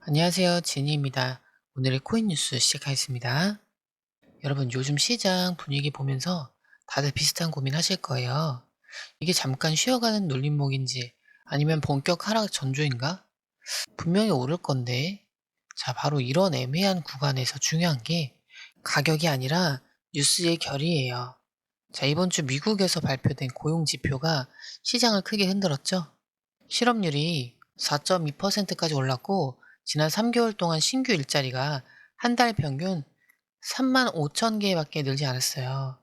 안녕하세요. 지니입니다. 오늘의 코인 뉴스 시작하겠습니다. 여러분, 요즘 시장 분위기 보면서 다들 비슷한 고민 하실 거예요. 이게 잠깐 쉬어가는 눌림목인지 아니면 본격 하락 전조인가? 분명히 오를 건데. 자, 바로 이런 애매한 구간에서 중요한 게 가격이 아니라 뉴스의 결이에요. 자, 이번 주 미국에서 발표된 고용 지표가 시장을 크게 흔들었죠. 실업률이 4.2%까지 올랐고, 지난 3개월 동안 신규 일자리가 한 달 평균 3만 5천 개밖에 늘지 않았어요.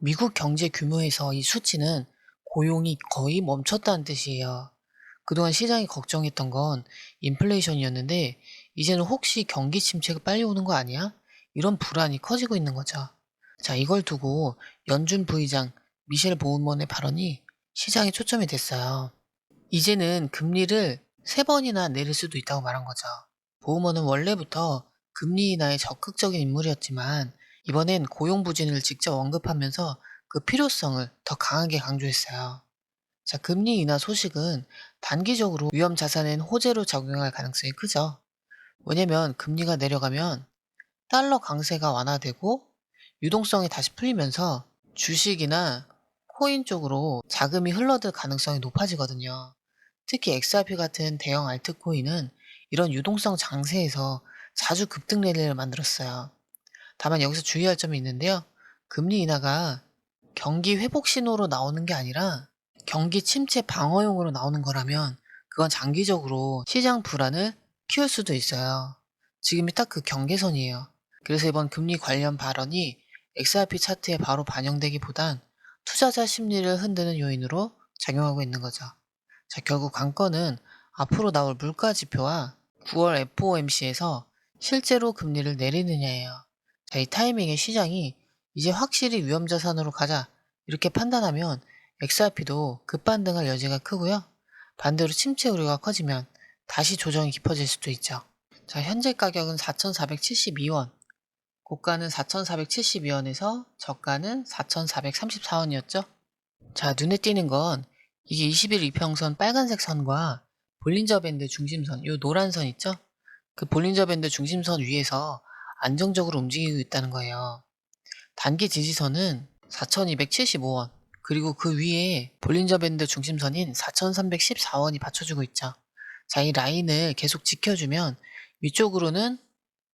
미국 경제 규모에서 이 수치는 고용이 거의 멈췄다는 뜻이에요. 그동안 시장이 걱정했던 건 인플레이션이었는데, 이제는 혹시 경기 침체가 빨리 오는 거 아니야? 이런 불안이 커지고 있는 거죠. 자, 이걸 두고 연준 부의장 미셸 보우먼의 발언이 시장에 초점이 됐어요. 이제는 금리를 3번이나 내릴 수도 있다고 말한 거죠. 보우먼은 원래부터 금리 인하에 적극적인 인물이었지만, 이번엔 고용 부진을 직접 언급하면서 그 필요성을 더 강하게 강조했어요. 자, 금리 인하 소식은 단기적으로 위험 자산엔 호재로 작용할 가능성이 크죠. 왜냐면 금리가 내려가면 달러 강세가 완화되고 유동성이 다시 풀리면서 주식이나 코인 쪽으로 자금이 흘러들 가능성이 높아지거든요. 특히 XRP 같은 대형 알트코인은 이런 유동성 장세에서 자주 급등 랠리를 만들었어요. 다만 여기서 주의할 점이 있는데요. 금리 인하가 경기 회복 신호로 나오는 게 아니라 경기 침체 방어용으로 나오는 거라면, 그건 장기적으로 시장 불안을 키울 수도 있어요. 지금이 딱 그 경계선이에요. 그래서 이번 금리 관련 발언이 XRP 차트에 바로 반영되기보단 투자자 심리를 흔드는 요인으로 작용하고 있는 거죠. 자, 결국 관건은 앞으로 나올 물가 지표와 9월 FOMC에서 실제로 금리를 내리느냐예요. 자, 이 타이밍에 시장이 이제 확실히 위험자산으로 가자, 이렇게 판단하면 XRP도 급반등할 여지가 크고요. 반대로 침체 우려가 커지면 다시 조정이 깊어질 수도 있죠. 자, 현재 가격은 4,472원, 고가는 4,472원에서 저가는 4,434원이었죠. 자, 눈에 띄는 건 이게 20일 이평선 빨간색 선과 볼린저 밴드 중심선, 요 노란 선 있죠? 그 볼린저 밴드 중심선 위에서 안정적으로 움직이고 있다는 거예요. 단기 지지선은 4,275원, 그리고 그 위에 볼린저 밴드 중심선인 4,314원이 받쳐주고 있죠. 자, 이 라인을 계속 지켜주면 위쪽으로는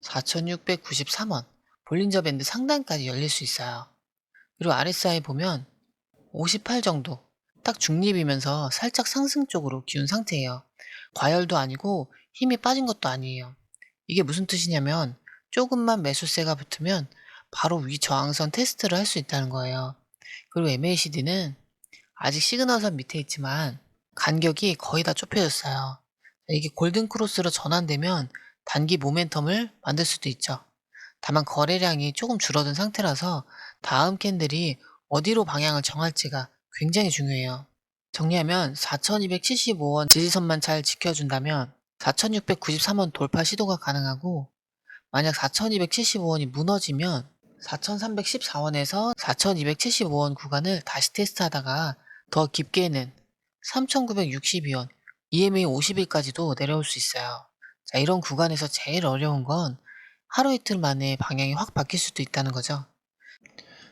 4,693원, 볼린저 밴드 상단까지 열릴 수 있어요. 그리고 RSI 보면 58 정도, 딱 중립이면서 살짝 상승 쪽으로 기운 상태예요. 과열도 아니고 힘이 빠진 것도 아니에요. 이게 무슨 뜻이냐면, 조금만 매수세가 붙으면 바로 위 저항선 테스트를 할 수 있다는 거예요. 그리고 MACD는 아직 시그널선 밑에 있지만 간격이 거의 다 좁혀졌어요. 이게 골든 크로스로 전환되면 단기 모멘텀을 만들 수도 있죠. 다만 거래량이 조금 줄어든 상태라서 다음 캔들이 어디로 방향을 정할지가 굉장히 중요해요. 정리하면 4,275원 지지선만 잘 지켜준다면 4,693원 돌파 시도가 가능하고, 만약 4,275원이 무너지면 4,314원에서 4,275원 구간을 다시 테스트하다가 더 깊게는 3,962원, EMA 50일까지도 내려올 수 있어요. 자, 이런 구간에서 제일 어려운 건 하루 이틀 만에 방향이 확 바뀔 수도 있다는 거죠.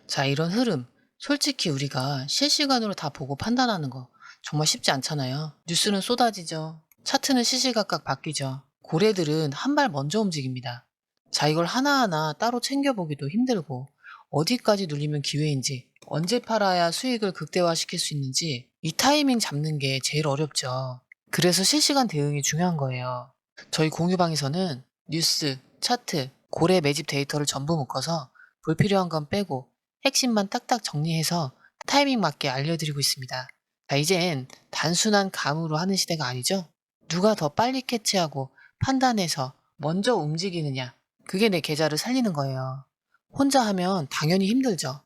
자, 이런 흐름, 솔직히 우리가 실시간으로 다 보고 판단하는 거 정말 쉽지 않잖아요. 뉴스는 쏟아지죠. 차트는 시시각각 바뀌죠. 고래들은 한 발 먼저 움직입니다. 자, 이걸 하나하나 따로 챙겨보기도 힘들고, 어디까지 눌리면 기회인지, 언제 팔아야 수익을 극대화시킬 수 있는지, 이 타이밍 잡는 게 제일 어렵죠. 그래서 실시간 대응이 중요한 거예요. 저희 공유방에서는 뉴스, 차트, 고래 매집 데이터를 전부 묶어서 불필요한 건 빼고 핵심만 딱딱 정리해서 타이밍 맞게 알려드리고 있습니다. 자, 이젠 단순한 감으로 하는 시대가 아니죠? 누가 더 빨리 캐치하고 판단해서 먼저 움직이느냐, 그게 내 계좌를 살리는 거예요. 혼자 하면 당연히 힘들죠.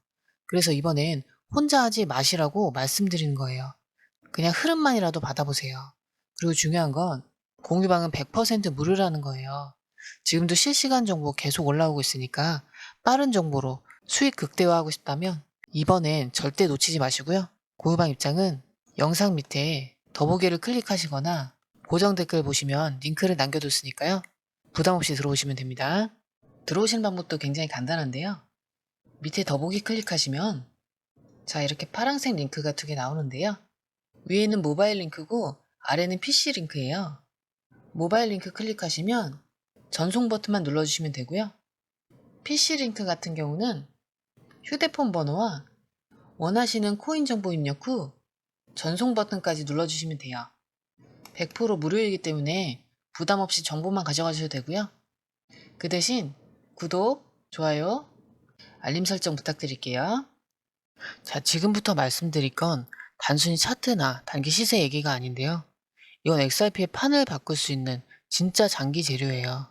그래서 이번엔 혼자 하지 마시라고 말씀드리는 거예요. 그냥 흐름만이라도 받아보세요. 그리고 중요한 건 공유방은 100% 무료라는 거예요. 지금도 실시간 정보 계속 올라오고 있으니까 빠른 정보로 수익 극대화하고 싶다면 이번엔 절대 놓치지 마시고요. 공유방 입장은 영상 밑에 더보기를 클릭하시거나 고정 댓글 보시면 링크를 남겨뒀으니까요. 부담 없이 들어오시면 됩니다. 들어오시는 방법도 굉장히 간단한데요. 밑에 더보기 클릭하시면 자, 이렇게 파란색 링크가 2개 나오는데요. 위에는 모바일 링크고 아래는 PC 링크예요. 모바일 링크 클릭하시면 전송 버튼만 눌러주시면 되고요. PC 링크 같은 경우는 휴대폰 번호와 원하시는 코인 정보 입력 후 전송 버튼까지 눌러주시면 돼요. 100% 무료이기 때문에 부담 없이 정보만 가져가셔도 되고요. 그 대신 구독, 좋아요, 알림 설정 부탁드릴게요. 자, 지금부터 말씀드릴 건 단순히 차트나 단기 시세 얘기가 아닌데요. 이건 XRP의 판을 바꿀 수 있는 진짜 장기 재료예요.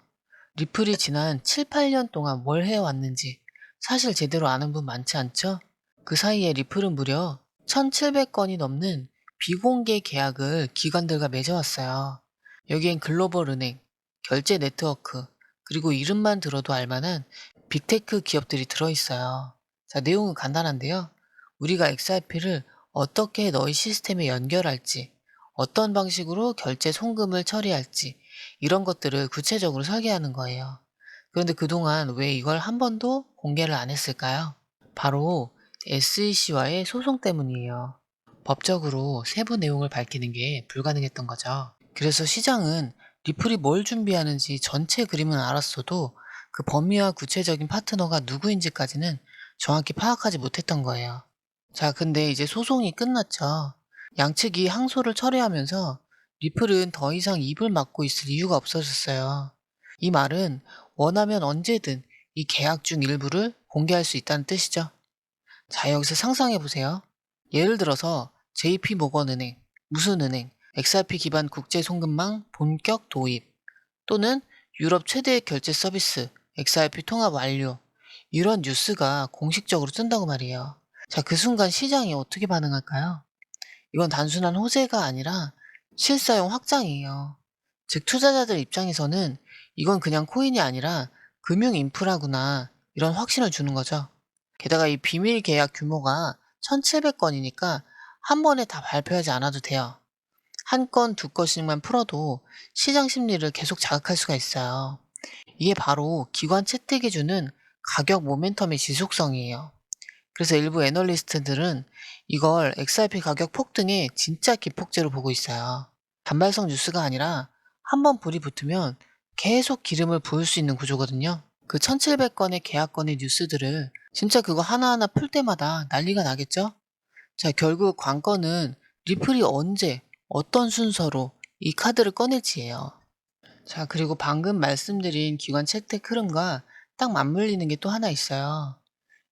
리플이 지난 7, 8년 동안 뭘 해왔는지 사실 제대로 아는 분 많지 않죠? 그 사이에 리플은 무려 1,700건이 넘는 비공개 계약을 기관들과 맺어왔어요. 여기엔 글로벌 은행, 결제 네트워크, 그리고 이름만 들어도 알만한 빅테크 기업들이 들어있어요. 자, 내용은 간단한데요. 우리가 XRP를 어떻게 너희 시스템에 연결할지, 어떤 방식으로 결제 송금을 처리할지, 이런 것들을 구체적으로 설계하는 거예요. 그런데 그동안 왜 이걸 한 번도 공개를 안 했을까요? 바로 SEC와의 소송 때문이에요. 법적으로 세부 내용을 밝히는 게 불가능했던 거죠. 그래서 시장은 리플이 뭘 준비하는지 전체 그림은 알았어도 그 범위와 구체적인 파트너가 누구인지까지는 정확히 파악하지 못했던 거예요. 자, 근데 이제 소송이 끝났죠. 양측이 항소를 철회하면서 리플은 더 이상 입을 막고 있을 이유가 없어졌어요. 이 말은 원하면 언제든 이 계약 중 일부를 공개할 수 있다는 뜻이죠. 자, 여기서 상상해 보세요. 예를 들어서 JP모건은행, 무슨 은행, XRP 기반 국제 송금망 본격 도입, 또는 유럽 최대의 결제 서비스, XRP 통합 완료, 이런 뉴스가 공식적으로 뜬다고 말이에요. 자, 그 순간 시장이 어떻게 반응할까요? 이건 단순한 호재가 아니라 실사용 확장이에요. 즉, 투자자들 입장에서는 이건 그냥 코인이 아니라 금융 인프라구나, 이런 확신을 주는 거죠. 게다가 이 비밀 계약 규모가 1,700건이니까 한 번에 다 발표하지 않아도 돼요. 한 건, 두 건씩만 풀어도 시장 심리를 계속 자극할 수가 있어요. 이게 바로 기관 채택이 주는 가격 모멘텀의 지속성이에요. 그래서 일부 애널리스트들은 이걸 XRP 가격 폭등의 진짜 기폭제로 보고 있어요. 단발성 뉴스가 아니라 한번 불이 붙으면 계속 기름을 부을 수 있는 구조거든요. 그 1,700건의 계약건의 뉴스들을 진짜 그거 하나하나 풀 때마다 난리가 나겠죠? 자, 결국 관건은 리플이 언제, 어떤 순서로 이 카드를 꺼낼지예요. 자, 그리고 방금 말씀드린 기관 채택 흐름과 딱 맞물리는 게 또 하나 있어요.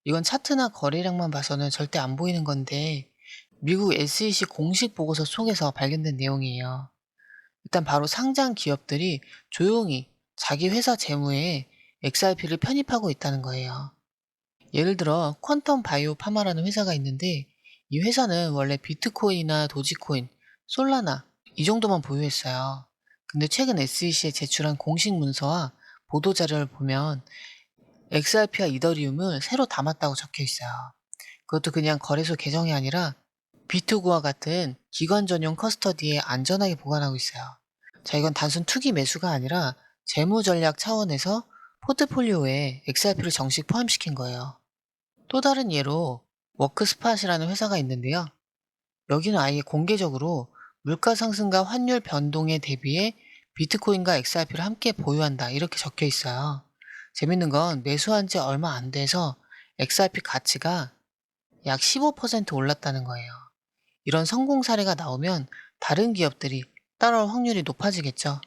이건 차트나 거래량만 봐서는 절대 안 보이는 건데 미국 SEC 공식 보고서 속에서 발견된 내용이에요. 일단 바로 상장 기업들이 조용히 자기 회사 재무에 XRP를 편입하고 있다는 거예요. 예를 들어 퀀텀 바이오 파마라는 회사가 있는데 이 회사는 원래 비트코인이나 도지코인, 솔라나 이 정도만 보유했어요. 근데 최근 SEC에 제출한 공식 문서와 보도 자료를 보면 XRP와 이더리움을 새로 담았다고 적혀 있어요. 그것도 그냥 거래소 계정이 아니라 비트고와 같은 기관 전용 커스터디에 안전하게 보관하고 있어요. 자, 이건 단순 투기 매수가 아니라 재무 전략 차원에서 포트폴리오에 XRP를 정식 포함시킨 거예요. 또 다른 예로 워크스팟이라는 회사가 있는데요. 여기는 아예 공개적으로 물가 상승과 환율 변동에 대비해 비트코인과 XRP를 함께 보유한다, 이렇게 적혀 있어요. 재밌는 건 매수한 지 얼마 안 돼서 XRP 가치가 약 15% 올랐다는 거예요. 이런 성공 사례가 나오면 다른 기업들이 따라올 확률이 높아지겠죠.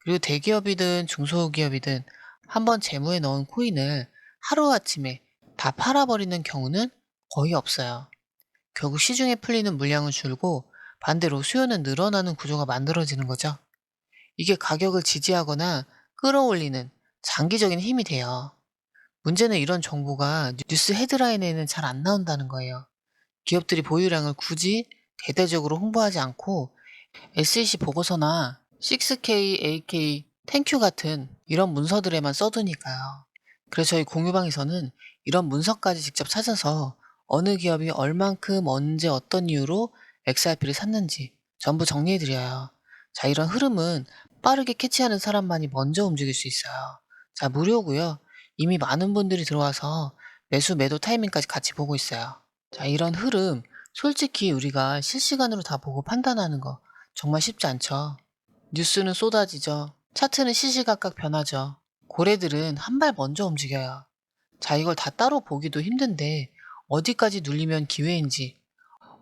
그리고 대기업이든 중소기업이든 한번 재무에 넣은 코인을 하루아침에 다 팔아버리는 경우는 거의 없어요. 결국 시중에 풀리는 물량은 줄고 반대로 수요는 늘어나는 구조가 만들어지는 거죠. 이게 가격을 지지하거나 끌어올리는 장기적인 힘이 돼요. 문제는 이런 정보가 뉴스 헤드라인에는 잘 안 나온다는 거예요. 기업들이 보유량을 굳이 대대적으로 홍보하지 않고 SEC 보고서나 6K, AK, 땡큐 같은 이런 문서들에만 써두니까요. 그래서 저희 공유방에서는 이런 문서까지 직접 찾아서 어느 기업이 얼만큼 언제 어떤 이유로 XRP를 샀는지 전부 정리해드려요. 자, 이런 흐름은 빠르게 캐치하는 사람만이 먼저 움직일 수 있어요. 자, 무료고요. 이미 많은 분들이 들어와서 매수 매도 타이밍까지 같이 보고 있어요. 자, 이런 흐름 솔직히 우리가 실시간으로 다 보고 판단하는 거 정말 쉽지 않죠. 뉴스는 쏟아지죠. 차트는 시시각각 변하죠. 고래들은 한 발 먼저 움직여요. 자, 이걸 다 따로 보기도 힘든데 어디까지 눌리면 기회인지,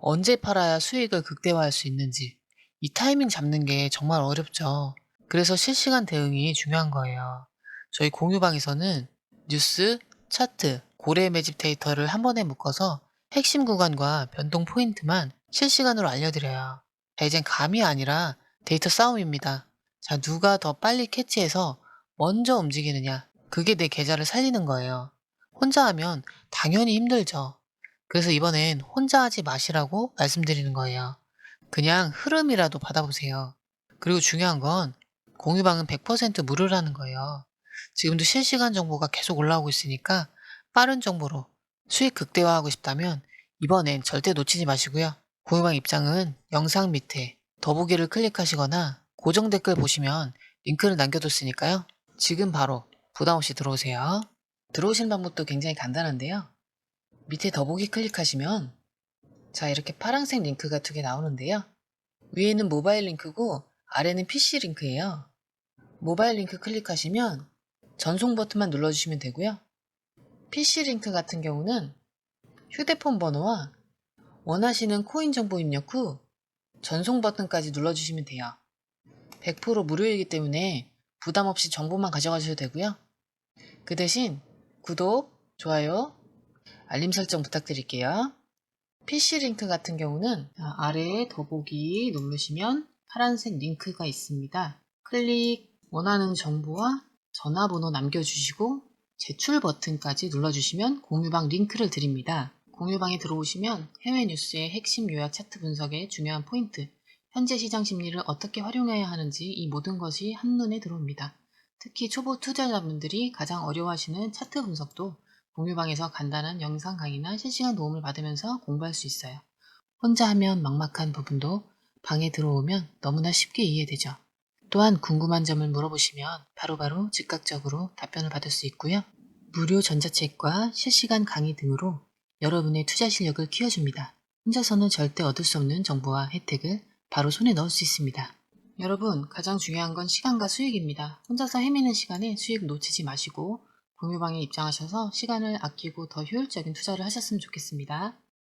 언제 팔아야 수익을 극대화할 수 있는지 이 타이밍 잡는 게 정말 어렵죠. 그래서 실시간 대응이 중요한 거예요. 저희 공유방에서는 뉴스, 차트, 고래 매집 데이터를 한 번에 묶어서 핵심 구간과 변동 포인트만 실시간으로 알려드려요. 자, 이젠 감이 아니라 데이터 싸움입니다. 자, 누가 더 빨리 캐치해서 먼저 움직이느냐. 그게 내 계좌를 살리는 거예요. 혼자 하면 당연히 힘들죠. 그래서 이번엔 혼자 하지 마시라고 말씀드리는 거예요. 그냥 흐름이라도 받아보세요. 그리고 중요한 건 공유방은 100% 무료라는 거예요. 지금도 실시간 정보가 계속 올라오고 있으니까 빠른 정보로 수익 극대화하고 싶다면 이번엔 절대 놓치지 마시고요. 공유방 입장은 영상 밑에 더보기를 클릭하시거나 고정 댓글 보시면 링크를 남겨뒀으니까요. 지금 바로 부담없이 들어오세요. 들어오시는 방법도 굉장히 간단한데요. 밑에 더보기 클릭하시면 자, 이렇게 파란색 링크가 2개 나오는데요. 위에는 모바일 링크고 아래는 PC 링크예요. 모바일 링크 클릭하시면 전송 버튼만 눌러주시면 되고요. PC 링크 같은 경우는 휴대폰 번호와 원하시는 코인 정보 입력 후 전송 버튼까지 눌러주시면 돼요. 100% 무료이기 때문에 부담 없이 정보만 가져가셔도 되고요. 그 대신 구독, 좋아요, 알림 설정 부탁드릴게요. PC 링크 같은 경우는 아래에 더보기 누르시면 파란색 링크가 있습니다. 클릭, 원하는 정보와 전화번호 남겨주시고 제출 버튼까지 눌러주시면 공유방 링크를 드립니다. 공유방에 들어오시면 해외 뉴스의 핵심 요약 차트 분석의 중요한 포인트, 현재 시장 심리를 어떻게 활용해야 하는지 이 모든 것이 한눈에 들어옵니다. 특히 초보 투자자분들이 가장 어려워하시는 차트 분석도 공유방에서 간단한 영상 강의나 실시간 도움을 받으면서 공부할 수 있어요. 혼자 하면 막막한 부분도 방에 들어오면 너무나 쉽게 이해되죠. 또한 궁금한 점을 물어보시면 바로바로 즉각적으로 답변을 받을 수 있고요. 무료 전자책과 실시간 강의 등으로 여러분의 투자 실력을 키워줍니다. 혼자서는 절대 얻을 수 없는 정보와 혜택을 바로 손에 넣을 수 있습니다. 여러분, 가장 중요한 건 시간과 수익입니다. 혼자서 헤매는 시간에 수익 놓치지 마시고 공유방에 입장하셔서 시간을 아끼고 더 효율적인 투자를 하셨으면 좋겠습니다.